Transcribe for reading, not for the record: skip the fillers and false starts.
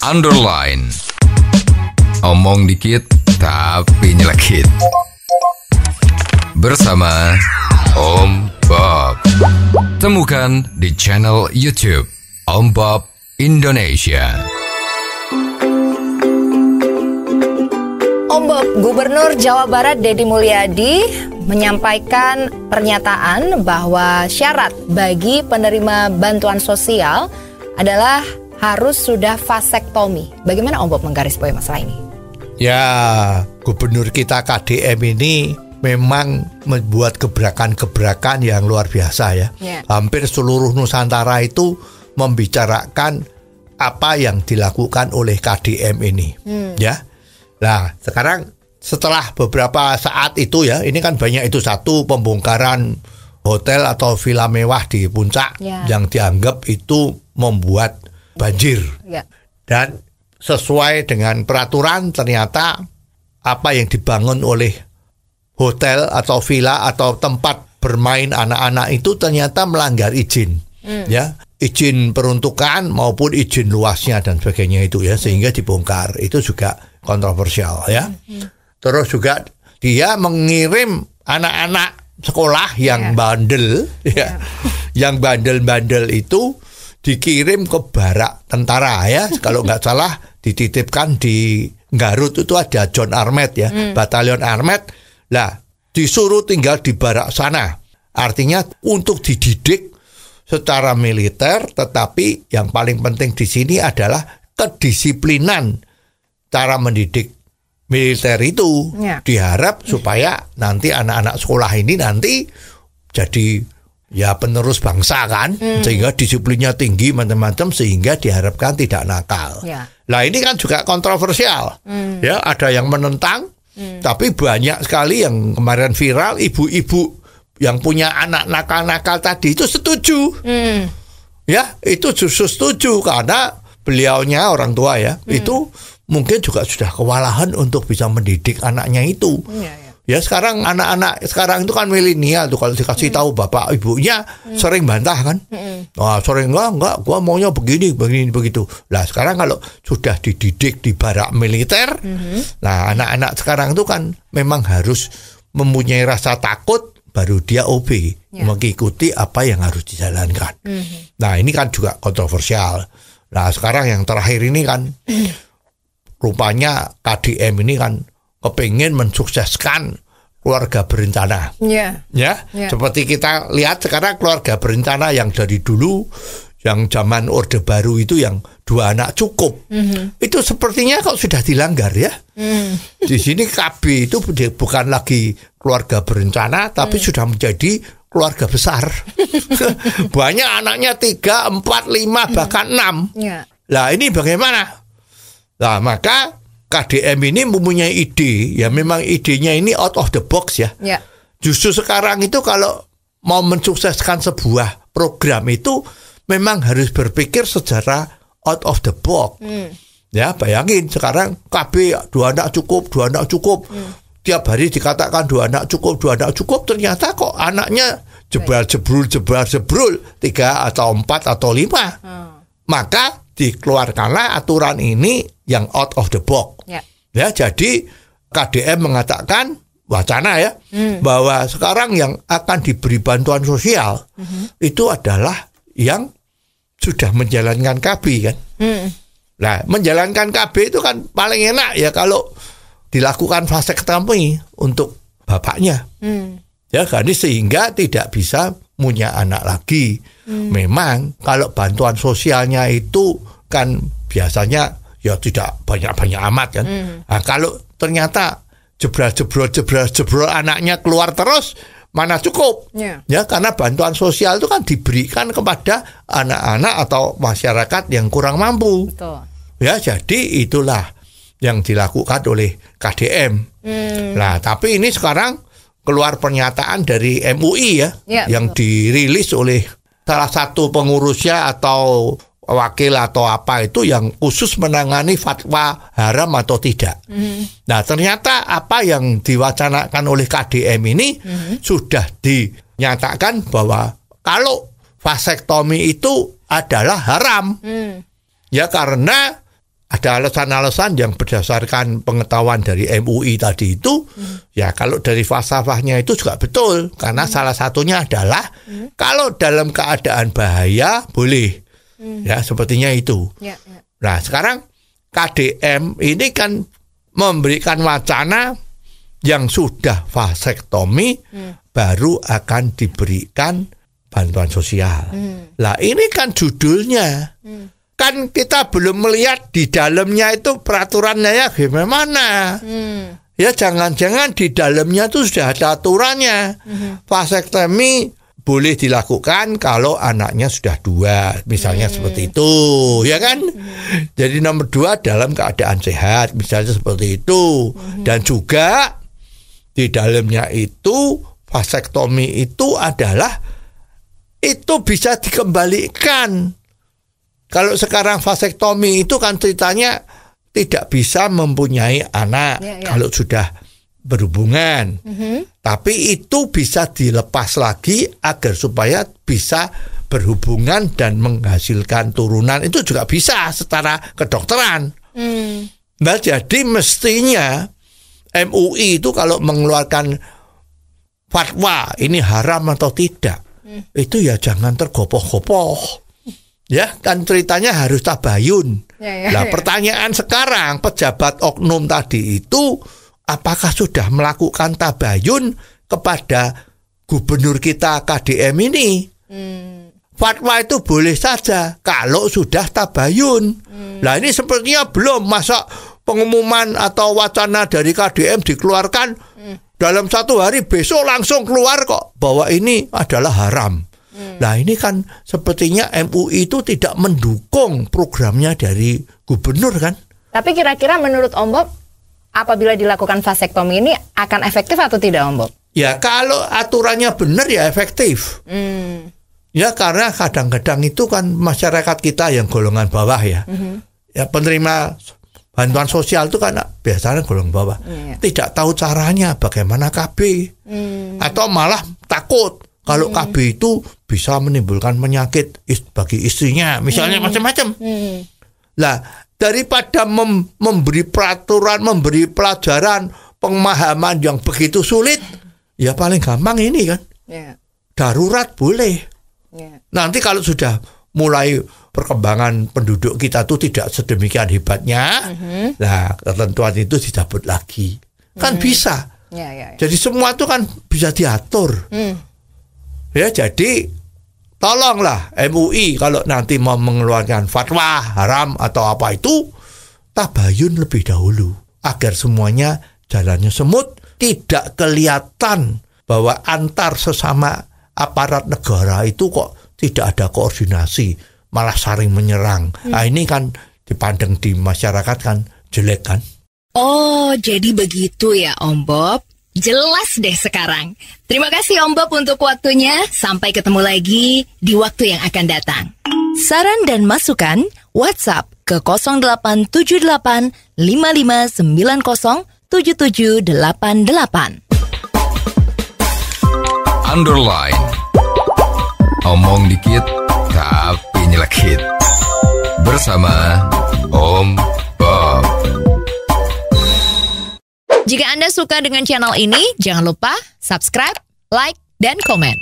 underline. Omong dikit tapi nyelekit. Bersama Om Bob. Temukan di channel YouTube Om Bob Indonesia. Om Bob, Gubernur Jawa Barat Deddy Mulyadi menyampaikan pernyataan bahwa syarat bagi penerima bantuan sosial adalah harus sudah vasektomi. Bagaimana Om Bob menggarisbawahi masalah ini? Ya, gubernur kita KDM ini memang membuat gebrakan-gebrakan yang luar biasa ya. Hampir seluruh Nusantara itu membicarakan apa yang dilakukan oleh KDM ini. Ya. Nah, sekarang setelah beberapa saat itu ya, ini kan banyak itu satu pembongkaran hotel atau villa mewah di puncak yang dianggap itu membuat banjir. Dan sesuai dengan peraturan ternyata apa yang dibangun oleh hotel atau villa atau tempat bermain anak-anak itu ternyata melanggar izin. Ya, izin peruntukan maupun izin luasnya dan sebagainya itu ya, sehingga dibongkar. Itu juga kontroversial ya. Terus juga dia mengirim anak-anak sekolah yang bandel ya. Yang bandel-bandel itu dikirim ke barak tentara ya. Kalau nggak salah dititipkan di Garut itu ada John Armet ya, batalion Armet. Lah, disuruh tinggal di barak sana. Artinya untuk dididik secara militer, tetapi yang paling penting di sini adalah kedisiplinan cara mendidik militer itu. Diharap supaya nanti anak-anak sekolah ini nanti jadi ya penerus bangsa kan, sehingga disiplinnya tinggi macam-macam, sehingga diharapkan tidak nakal. Nah ini kan juga kontroversial. Ya, ada yang menentang, tapi banyak sekali yang kemarin viral, ibu-ibu yang punya anak nakal-nakal tadi itu setuju. Ya, itu justru setuju karena beliaunya orang tua ya, itu mungkin juga sudah kewalahan untuk bisa mendidik anaknya itu. Ya, sekarang anak-anak sekarang itu kan milenial tuh, kalau dikasih tahu bapak ibunya sering bantah kan. Nah, sering enggak, gua maunya begini begitu. Lah sekarang kalau sudah dididik di barak militer, nah anak-anak sekarang itu kan memang harus mempunyai rasa takut baru dia obey, mengikuti apa yang harus dijalankan. Nah, ini kan juga kontroversial. Nah, sekarang yang terakhir ini kan rupanya KDM ini kan kepingin mensukseskan keluarga berencana. Seperti kita lihat sekarang keluarga berencana yang dari dulu, yang zaman Orde Baru itu yang 2 anak cukup. Itu sepertinya kok sudah dilanggar ya. Di sini KB itu bukan lagi keluarga berencana, tapi sudah menjadi keluarga besar. Banyak anaknya 3, 4, 5, bahkan 6. Lah ini bagaimana? Nah, maka KDM ini mempunyai ide, ya memang idenya ini out of the box ya. Justru sekarang itu kalau mau mensukseskan sebuah program itu memang harus berpikir secara out of the box. Ya, bayangin sekarang KB 2 anak cukup, 2 anak cukup. Tiap hari dikatakan 2 anak cukup, ternyata kok anaknya jebral-jebrul 3 atau 4 atau 5. Maka dikeluarkanlah aturan ini yang out of the box. Ya, jadi KDM mengatakan wacana ya, bahwa sekarang yang akan diberi bantuan sosial itu adalah yang sudah menjalankan KB kan. Nah, menjalankan KB itu kan paling enak ya kalau dilakukan vasektomi untuk bapaknya. Ya, kan, sehingga tidak bisa punya anak lagi. Memang kalau bantuan sosialnya itu kan biasanya ya tidak banyak-banyak amat kan. Nah, kalau ternyata jebral anaknya keluar terus, mana cukup. Ya, karena bantuan sosial itu kan diberikan kepada anak-anak atau masyarakat yang kurang mampu. Ya, jadi itulah yang dilakukan oleh KDM. Nah, tapi ini sekarang keluar pernyataan dari MUI ya, yang dirilis oleh salah satu pengurusnya atau wakil atau apa itu yang khusus menangani fatwa haram atau tidak. Nah, ternyata apa yang diwacanakan oleh KDM ini sudah dinyatakan bahwa kalau vasektomi itu adalah haram. Ya, karena ada ada alasan-alasan yang berdasarkan pengetahuan dari MUI tadi itu, ya kalau dari falsafahnya itu juga betul, karena salah satunya adalah kalau dalam keadaan bahaya boleh, ya sepertinya itu. Nah sekarang KDM ini kan memberikan wacana yang sudah vasektomi baru akan diberikan bantuan sosial. Lah ini kan judulnya. Kan kita belum melihat di dalamnya itu peraturannya ya gimana. Ya jangan-jangan di dalamnya itu sudah ada aturannya. Vasektomi boleh dilakukan kalau anaknya sudah 2, misalnya seperti itu, ya kan? Jadi nomor 2 dalam keadaan sehat, misalnya seperti itu. Dan juga di dalamnya itu vasektomi itu adalah itu bisa dikembalikan. Kalau sekarang vasektomi itu kan ceritanya tidak bisa mempunyai anak kalau sudah berhubungan. Tapi itu bisa dilepas lagi agar supaya bisa berhubungan dan menghasilkan turunan. Itu juga bisa secara kedokteran. Nah jadi mestinya MUI itu kalau mengeluarkan fatwa ini haram atau tidak, itu ya jangan tergopoh-gopoh. Ya kan ceritanya harus tabayun. Nah pertanyaan sekarang pejabat oknum tadi itu apakah sudah melakukan tabayun kepada gubernur kita KDM ini? Fatwa itu boleh saja kalau sudah tabayun. Nah ini sepertinya belum. Masa pengumuman atau wacana dari KDM dikeluarkan dalam 1 hari besok langsung keluar kok bahwa ini adalah haram. Nah ini kan sepertinya MUI itu tidak mendukung programnya dari gubernur kan. Tapi kira-kira menurut Om Bob, apabila dilakukan vasektomi ini akan efektif atau tidak Om Bob? Ya kalau aturannya benar ya efektif. Ya karena kadang-kadang itu kan masyarakat kita yang golongan bawah ya. Ya penerima bantuan sosial itu kan biasanya golongan bawah. Tidak tahu caranya bagaimana KB. Atau malah takut. Kalau KB itu bisa menimbulkan penyakit bagi istrinya, misalnya macam-macam. Lah, daripada memberi peraturan, memberi pelajaran, pemahaman yang begitu sulit, ya paling gampang ini kan. Darurat boleh. Nanti kalau sudah mulai perkembangan penduduk kita itu tidak sedemikian hebatnya, nah ketentuan itu dicabut lagi. Kan bisa. Jadi semua itu kan bisa diatur. Ya jadi tolonglah MUI kalau nanti mau mengeluarkan fatwa haram atau apa itu tabayun lebih dahulu agar semuanya jalannya semut, tidak kelihatan bahwa antar sesama aparat negara itu kok tidak ada koordinasi, malah saling menyerang. Nah ini kan dipandang di masyarakat kan jelek kan. Oh jadi begitu ya Om Bob. Jelas deh sekarang. Terima kasih Om Bob untuk waktunya. Sampai ketemu lagi di waktu yang akan datang. Saran dan masukan WhatsApp ke 0878 5590 7788. Underline. Omong dikit tapi nyelekit. Bersama Om Bob. Jika Anda suka dengan channel ini, jangan lupa subscribe, like, dan komen.